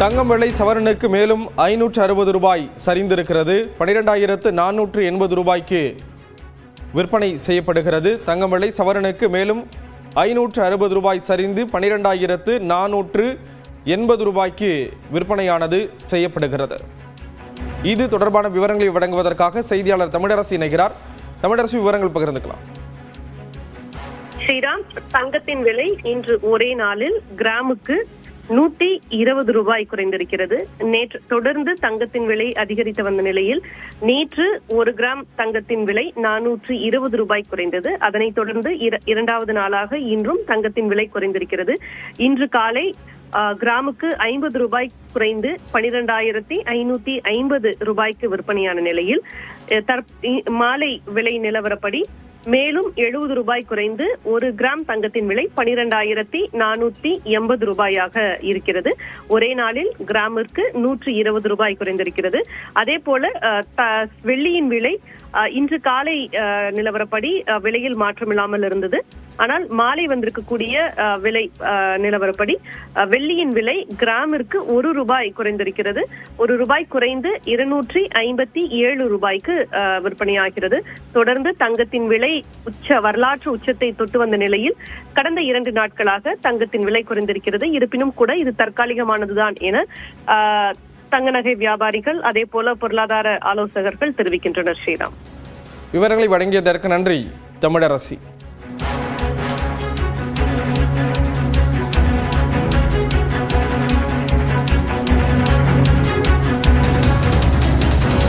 தங்கம் விலை சவரனுக்கு மேலும் 560 ரூபாய் சரிந்திருக்கிறது. 12,480 ரூபாய்க்கு விற்பனை செய்யப்படுகிறது. தங்கம் விலை சவரனுக்கு மேலும் 560 ரூபாய் சரிந்து 12,480 ரூபாய்க்கு விற்பனையானது செய்யப்படுகிறது. இது தொடர்பான விவரங்களை வழங்குவதற்காக செய்தியாளர் தமிழரசு இணைகிறார். தமிழரசு, விவரங்கள் பகிர்ந்துக்கலாம். ஸ்ரீராம், தங்கத்தின் விலை இன்று ஒரே நாளில் கிராமுக்கு 120 ரூபாய் குறைந்திருக்கிறது. நேற்று தொடர்ந்து தங்கத்தின் விலை அதிகரித்து வந்த நிலையில் நேற்று 1 கிராம் தங்கத்தின் விலை 420 ரூபாய் குறைந்தது. அதனைத் தொடர்ந்து இரண்டாவது நாளாக இன்றும் தங்கத்தின் விலை குறைந்திருக்கிறது. இன்று காலை கிராமுக்கு 50 ரூபாய் குறைந்து 12,550 ரூபாய்க்கு விற்பனையான நிலையில் மாலை விலை நிலவரப்படி மேலும் 70 ரூபாய் குறைந்து 1 கிராம் தங்கத்தின் விலை 12,480 ரூபாயாக இருக்கிறது. ஒரே நாளில் கிராமிற்கு 120 ரூபாய் குறைந்திருக்கிறது. அதே போல வெள்ளியின் விலை இன்று காலை நிலவரப்படி விலையில் மாற்றமில்லாமல் இருந்தது. ஆனால் மாலை வந்திருக்கக்கூடிய விலை நிலவரப்படி வெள்ளியின் விலை கிராமிற்கு 1 ரூபாய் குறைந்திருக்கிறது. 1 ரூபாய் குறைந்து 257 ரூபாய்க்கு விற்பனையாகிறது. தொடர்ந்து தங்கத்தின் விலை வரலாற்று உச்சத்தை தொட்டு வந்த நிலையில் கடந்த 2 நாட்களாக தங்கத்தின் விலை குறைந்திருக்கிறது. இருப்பினும் கூட இது தற்காலிகமானதுதான் என தங்க நகை வியாபாரிகள் அதே போல பொருளாதார ஆலோசகர்கள் தெரிவிக்கின்றனர். ஸ்ரீராம், விவரங்களை வழங்கியதற்கு நன்றி தமிழரசி.